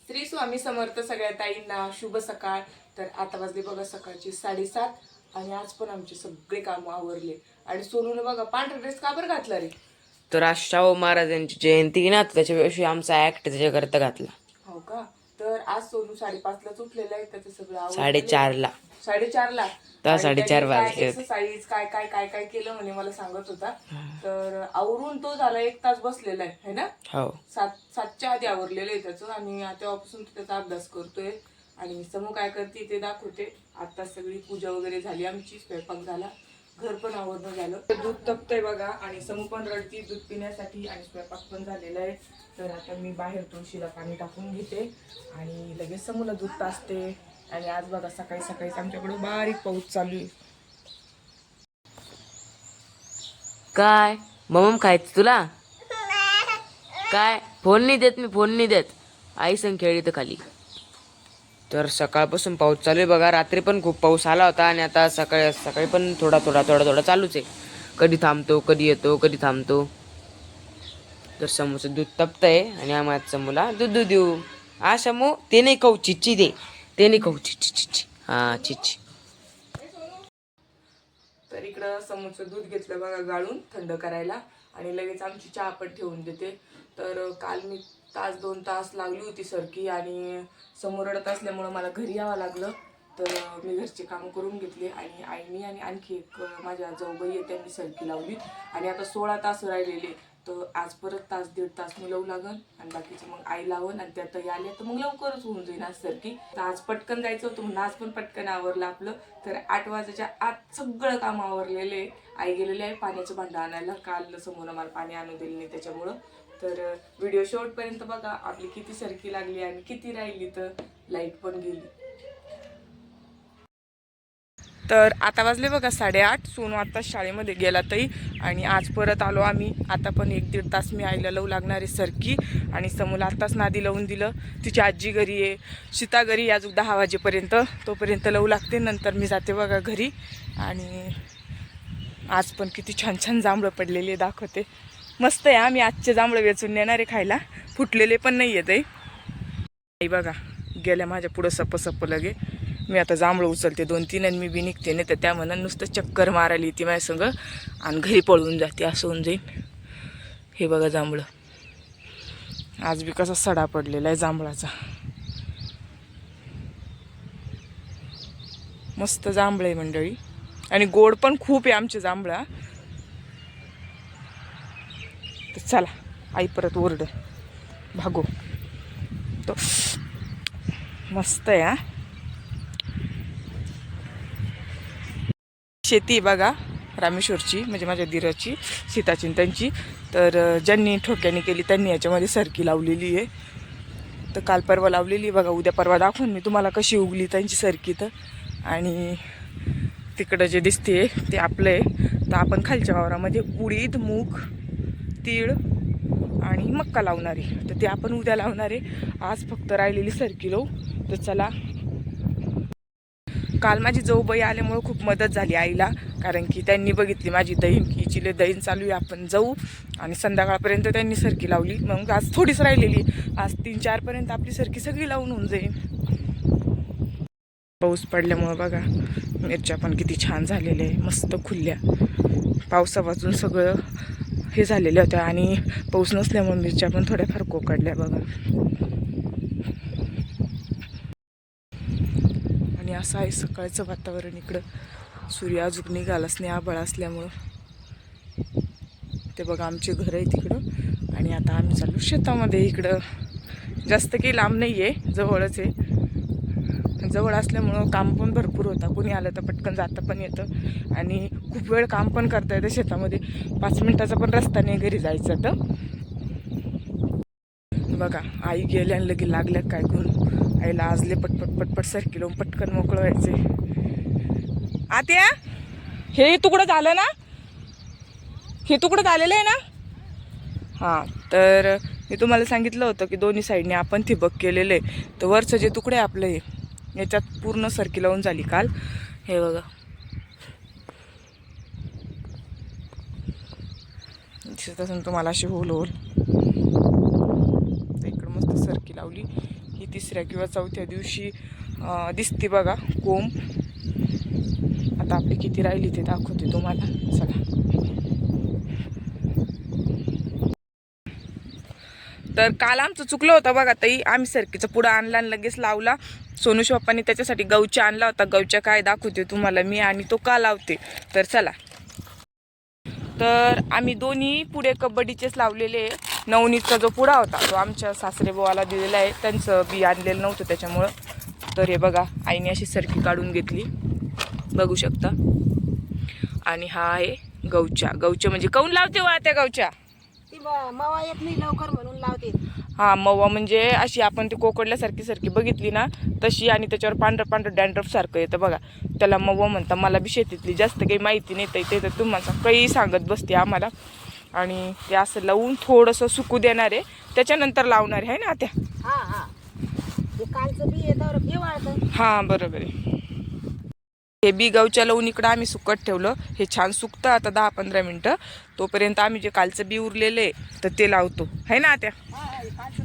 श्री स्वामी समर्थ सगळ्या ताईंना शुभ सकाळ। तर आता वाजले बघा सकाळची 7:30 आणि आज पण आमचे सगळे काम आवरले आणि सोनूने बघा पांढरा ड्रेस का बरं घातला रे? तर आज शाहू महाराजांची जयंती ना, त्याच्याविषयी आमचा ऍक्ट त्याच्याकरता घातला. हो का? तर आज सोनू 5:30लाच उठलेला आहे, त्याचं सगळं आवरलं. 4:30ला 4:30ला तर 4:30 वाजले. एक्सरसाइज काय काय काय काय केलं म्हणे मला सांगत होता. तर आवरून तो झाला 1 तास बसलेला आहे ना. हो 7च्या आधी आवरलेलं आहे त्याचं आणि तेव्हापासून तो त्याचा अभ्यास करतोय. आणि समूह काय करते ते दाखवते. आता सगळी पूजा वगैरे झाली आमची, स्वयंपाक झाला, घर पण आवरणं झालं. दूध तपतंय बघा आणि समूह पण रडती दूध पिण्यासाठी आणि स्वयंपाक पण झालेला आहे. तर आता मी बाहेर तुळशीला पाणी टाकून घेते आणि लगेच समूहला दूध तासते. आणि आज बघा सकाळी सकाळीच आमच्याकडे बारीक पाऊस चालू आहे. काय मम खायचं तुला? काय फोन नाही देत मी, फोन नाही देत. आई संग खेळली तर खाली. तर सकाळपासून पाऊस चालू आहे बघा. रात्री पण खूप पाऊस आला होता आणि आता सकाळी सकाळी पण थोडा थोडा थोडा थोडा चालूच आहे. कधी थांबतो, कधी येतो, कधी थांबतो. तर समूचं दूध तपतंय आणि आम्हाला समूला दूध देऊ. हा समू ते नाही खाऊ, चिच्ची दे. ते नाही खाऊ, चिच्ची चिच्ची. हा चिच्ची. तर इकडं समूचं दूध घेतलं बघा गाळून थंड करायला आणि लगेच आमची चहा पण ठेवून देते. तर काल मी 1-2 तास लागली होती सरकी आणि समोर रडत असल्यामुळं मला घरी यावं लागलं. तर मी घरचे कामं करून घेतले आणि आईनी आणि आणखी एक माझ्या जाऊबाई आहे त्यांनी सरकी लावली आणि आता 16 तास राहिलेले. तर आज परत 1-1.5 तास मी लावू लागन आणि बाकीचे मग आई लावून आणि त्यात आले तर मग लवकरच होऊन जाईल आज सरकी. तर आज पटकन जायचं होतं म्हणून आज पण पटकन आवरलं आपलं. तर 8 वाजायच्या आत सगळं काम आवरलेले. आई गेलेले आहे पाण्याचं भांडं आणायला, काल समोर मला पाणी आणू दिलं नाही त्याच्यामुळं. तर व्हिडिओ शेवटपर्यंत बघा आपली किती सरकी लागली आणि किती राहिली. तर लाईट पण गेली. तर आता वाजले बघा 8:30. सोनू आता शाळेमध्ये गेला ताई आणि आज परत आलो आम्ही. आता पण 1-1.5 तास मी आईला लावू लागणार आहे सरकी आणि समूला आत्ताच नादी लावून दिलं. तिची आजी घरी आहे, सीता घरी अजून 10 वाजेपर्यंत, तोपर्यंत लावू लागते. नंतर मी जाते बघा घरी. आणि आज पण किती छान छान जांभळं पडलेले दाखवते. मस्त आहे. आम्ही आजचे जांभळं वेचून नेणार आहे खायला, फुटलेले पण नाही आहेत. आई बघा गेल्या माझ्या पुढं सप्प लगे. मी आता जांभळं उचलते 2-3 आणि मी बी निघते. नाही तर त्या म्हणून नुसतं चक्कर मारायला येते माझ्या संग आणि घरी पळून जाते, असं होऊन जाईल. हे बघा जांभळं आज बी कसा सडा पडलेला आहे जांभळाचा. मस्त जांभळं आहे मंडळी आणि गोड पण खूप आहे आमचे जांभळा. तर चला आई परत ओरड भागो. तो मस्त आहे. हा शेती बघा रामेश्वरची, म्हणजे माझ्या दिराची, सीताचिंतनची. तर ज्यांनी ठोक्याने केली त्यांनी याच्यामध्ये सरकी लावलेली आहे. तर काल परवा लावलेली बघा. उद्या परवा दाखवून मी तुम्हाला कशी उगली त्यांची सरकी. तर आणि तिकडं जे दिसते ते आपलं आहे. तर आपण खालच्या वावरामध्ये उडीद, मूग, तीळ आणि मक्का लावणार आहे. तर ते आपण उद्या लावणार आहे. आज फक्त राहिलेली सरकी लावू. तर चला. काल माझी जाऊबाई आल्यामुळं खूप मदत झाली आईला, कारण की त्यांनी बघितली माझी दहीन की चिले दहीन चालू आहे, आपण जाऊ. आणि संध्याकाळपर्यंत त्यांनी सरकी लावली. मग आज थोडीच राहिलेली, आज 3-4 आपली सरकी सगळी लावून होऊन जाईल. पाऊस पडल्यामुळं बघा मिरच्या पण किती छान झालेल्या आहे, मस्त खुलल्या. पावसापासून सगळं हे झालेलं होतं आणि पाऊस नसल्यामुळे मिरच्या पण थोड्याफार कोकडल्या बघा. आणि असं आहे सकाळचं वातावरण इकडं. सूर्य अजून निघालाच नाही आभाळ असल्यामुळं. ते बघा आमचे घर आहे तिकडं आणि आता आम्ही चालू शेतामध्ये. इकडं जास्त काही लांब नाही आहे, जवळच आहे. जवळ असल्यामुळं काम पण भरपूर होतं. कोणी आलं तर पटकन जातं पण येतं आणि खूप वेळ काम पण करता येतं शेतामध्ये. 5 मिनिटाचा पण रस्ता नाही घरी जायचं. तर बघा आई गेल्या आणि लगे लागल्या काय करून. आईला आजले पटपट पटपट सरकी लावून पटकन मोकळं व्हायचे. आत्या हे तुकडं झालं ना, हे तुकडं झालेलं आहे ना. हां तर मी तुम्हाला सांगितलं होतं की दोन्ही साईडने आपण ठिबक केलेलं आहे. तर वरचं जे तुकडे आपलं आहे याच्यात पूर्ण सरकी लावून झाली काल. हे बघा दिसत असेल तुम्हाला अशी होल होल. तर इकडं मस्त सरकी लावली ही तिसऱ्या किंवा चौथ्या दिवशी दिसते बघा कोंब. आता आपली किती राहिली ते दाखवते तुम्हाला. चला. तर काल आमचं चुकलं होतं बघा ताई, आम्ही सरकीचा पुडा आणला आणि लगेच लावला. सोनूश पप्पांनी त्याच्यासाठी गवच्या आणला होता. गवच्या काय दाखवते तुम्हाला मी, आणि तो का लावते तर चला. तर आम्ही दोन्ही पुढे कबड्डीचेच लावलेले. नवनीतचा जो पुडा होता तो आमच्या सासरे बोवाला दिलेला आहे, त्यांचं बी आणलेलं नव्हतं त्याच्यामुळं. तर हे बघा आईने अशी सरकी काढून घेतली बघू शकता. आणि हा आहे गवच्या. गवच्या म्हणजे काऊन लावते वा त्या गवच्या? मवा येत नाही लवकर म्हणून लावते. हा मवा म्हणजे अशी आपण ती कोकडल्यासारखी सरकी बघितली ना तशी, आणि त्याच्यावर पांढरं पांढरं डॅन्ड्रफ सारखं येतं बघा, त्याला मवा म्हणता. मला बी शेतीतली जास्त काही माहिती नाही ते तर तुम्हाला काही सांगत बसते आम्हाला. आणि ते असं लावून थोडंसं सुकू देणार आहे, त्याच्यानंतर लावणार आहे ना त्या. हा हा हे कालचं बी येतं हे वाळतं. हा बरोबर आहे. हे बी गवच्या लावून इकडं आम्ही सुकत ठेवलं. हे छान सुकतं आता 10-15 मिनटं. तोपर्यंत आम्ही जे कालचं बी उरलेलं आहे तर ते लावतो है ना त्या.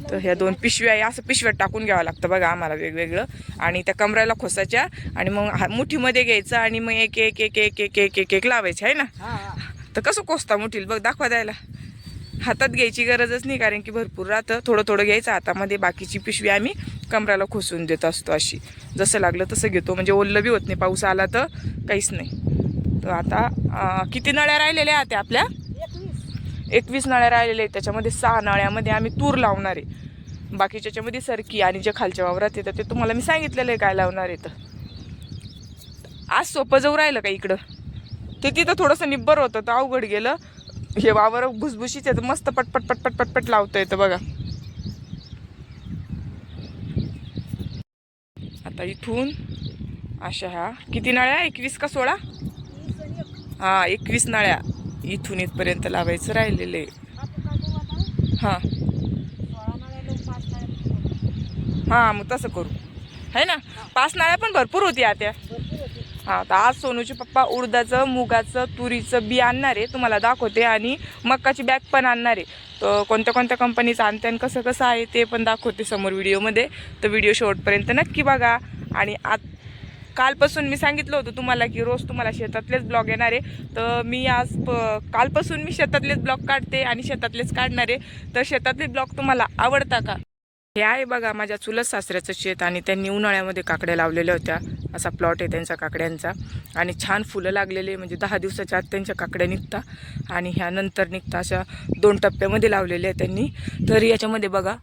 तर ह्या 2 पिशव्या आहे, असं पिशव्यात टाकून घ्यावं लागतं बघा आम्हाला वेगवेगळं. आणि त्या कमराला खोसाच्या आणि मग मुठीमध्ये घ्यायचं आणि मग एक एक एक एक एक एक एक एक लावायचे आहे ना. तर कसं कोसता मुठील बघ दाखवा द्यायला. हातात घ्यायची गरजच नाही, कारण की भरपूर राहतं. थोडं थोडं घ्यायचं हातामध्ये, बाकीची पिशवी आम्ही कमराला खोसून देत असतो. अशी जसं लागलं तसं घेतो, म्हणजे ओल्लं बी होत नाही. पाऊस आला तर काहीच नाही. तर आता किती नळ्या राहिलेल्या आहेत आपल्या? 21 नळ्या राहिलेल्या आहेत. त्याच्यामध्ये 6 नळ्यामध्ये आम्ही तूर लावणार आहे. बाकीच्यामध्ये सरकी आणि जे खालच्या वावरात येतं ते तुम्हाला मी सांगितलेलं आहे काय लावणार आहे. तर आज सोपं जाऊ राहिलं का इकडं, ते तिथं थोडंसं निब्बर होतं तर अवघड गेलं. हे वावर भुसभुशीच आहे, मस्त पटपट पटपट पटपट लावता येतं बघा. आता इथून अशा ह्या किती नळ्या 21 का 16? हा 21 नळ्या इथून इथपर्यंत लावायचं राहिलेले. हां हां मग तसं करू है ना. 5 नळ्या पण भरपूर होती आता. हां तर आज सोनूचे पप्पा उडदाचं, मुगाचं, तुरीचं बी आणणार आहे, तुम्हाला दाखवते. आणि मक्काची बॅग पण आणणार आहे. तर कोणत्या कोणत्या कंपनीचं आणते आणि कसं कसं आहे ते पण दाखवते समोर व्हिडिओमध्ये. तर व्हिडिओ शेवटपर्यंत नक्की बघा. आणि कालपासून मी सांगितलं होतं तुम्हाला की रोज तुम्हाला शेतातलेच ब्लॉग येणार आहे. तर मी आज कालपासून मी शेतातलेच ब्लॉग काढते आणि शेतातलेच काढणार आहे. तर शेतातले ब्लॉग तुम्हाला आवडता का? हे आहे बघा माझ्या चुलत सासऱ्याचं शेत, आणि त्यांनी उन्हाळ्यामध्ये काकड्या लावलेल्या होत्या. असा प्लॉट आहे त्यांचा काकड्यांचा, आणि छान फुलं लागलेले, म्हणजे 10 दिवसाच्या आत त्यांच्या काकड्या निघता आणि ह्या नंतर निघता. अशा 2 टप्प्यामध्ये लावलेल्या आहेत त्यांनी. तर याच्यामध्ये बघा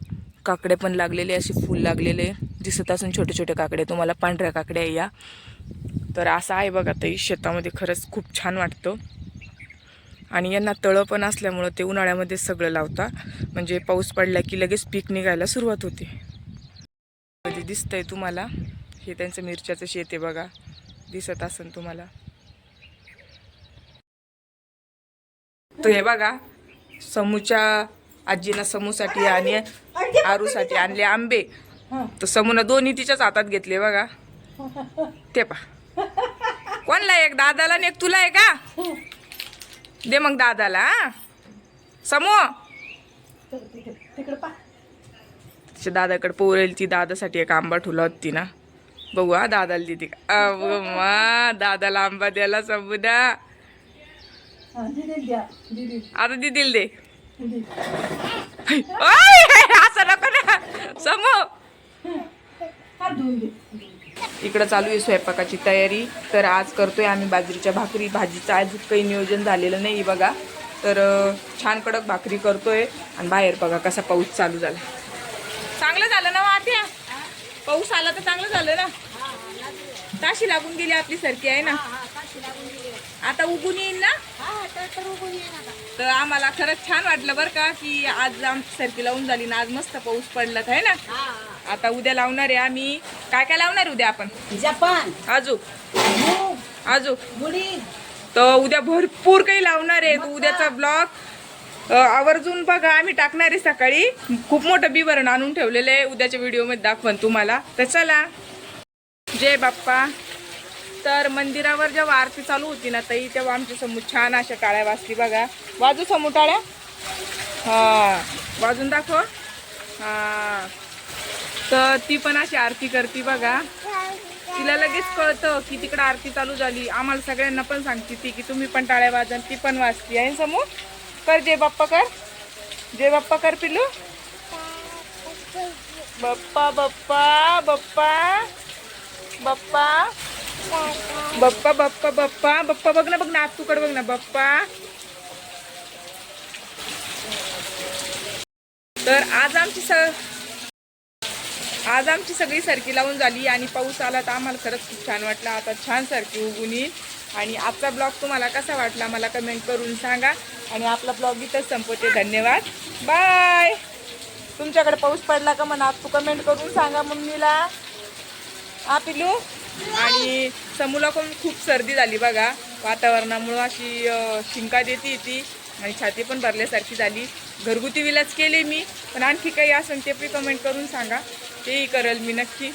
काकडे पण लागलेले, असे फुल लागलेले दिसत असून छोटे छोटे काकडे, तुम्हाला पांढऱ्या काकड्या या. तर असं आहे बघा ताई शेतामध्ये. खरंच खूप छान वाटतं. आणि यांना तळं पण असल्यामुळं ते उन्हाळ्यामध्ये सगळं लावता, म्हणजे पाऊस पडला की लगेच पीक निघायला सुरुवात होते. कधी दिसतंय तुम्हाला हे त्यांचं मिरच्याचं शेत आहे बघा, दिसत असेल तुम्हाला. तर हे बघा समूच्या आजीनं समूसाठी आणि आरूसाठी आणले आंबे. तर समूनं दोन्ही तिच्याच हातात घेतले बघा. ते पा कोणला, एक दादाला आणि एक तुला आहे का? दे मग दादाला. समू तिच्या दादाकडे पोरेल ती. दादासाठी एक आंबा ठुला होती ना, बघू हा दादाला दिदी का. दादाला आंबा द्यायला समूदा. आता दिदील दे. असं नको ना समू. इकडं चालू आहे स्वयंपाकाची तयारी. तर आज करतोय आम्ही बाजरीच्या भाकरी. भाजीचं आज काही नियोजन झालेलं नाही बघा. तर छान कडक भाकरी करतोय. आणि बाहेर बघा कसा पाऊस चालू झाला. चांगलं झालं ना आत्या, पाऊस आला तर चांगलं झालं ना. ताशी लागून गेली आपली सरकी आहे ना, आता उगून येईल ना. तर आम्हाला खरंच छान वाटलं बरं का की आज आमची सरकी लावून झाली ना. आज मस्त पाऊस पडला आहे ना. आता उद्या लावणार आहे आम्ही. काय काय लावणार आहे उद्या आपण? जपान, आजू तर उद्या भरपूर काही लावणार आहे. उद्याचा ब्लॉग आवर्जून बघा, आम्ही टाकणार आहे सकाळी. खूप मोठं बिवरण आणून ठेवलेलं आहे, उद्याच्या व्हिडिओमध्ये दाखवन तुम्हाला. तर चला, जय बाप्पा. तर मंदिरावर जेव्हा आरती चालू होती ना ताई, तेव्हा आमची समूह छान अशा टाळ्या वाजती बघा. वाजू समूह टाळ्या. हा वाजून दाखव. हा तर ती पण अशी आरती करते बघा. तिला लगेच कळतं की तिकडे आरती चालू झाली. आम्हाला सगळ्यांना पण सांगते ती की तुम्ही पण टाळ्या वाजवा. ती पण वाजती आहे समोर. कर जय बाप्पा कर. जय बाप्पा कर पिल्लू. बाप्पा बाप्पा बाप्पा बाप्पा बाप्पा बाप्पा बाप्पा बाप्पा बघ ना आज तुकड बघ ना बाप्पा. तर आज आमची सगळी सरकी लावून झाली आणि पाऊस आला तर आम्हाला खरंच खूप छान वाटलं. आता छान सरकी उगून येईल. आणि आजचा ब्लॉग तुम्हाला कसा वाटला मला कमेंट करून सांगा. आणि आपला ब्लॉग इथंच संपवते. धन्यवाद. बाय. तुमच्याकडे पाऊस पडला का म्हणा तू कमेंट करून सांगा मम्मीला. हा पिलू. आणि समूला पण खूप सर्दी झाली बघा. वातावरणामुळं अशी शिंका देते ती आणि छाती पण भरल्यासारखी झाली. घरगुती विलाज केले मी पण आणखी काही असेल ते पण कमेंट करून सांगा. तेही करेल मी नक्की.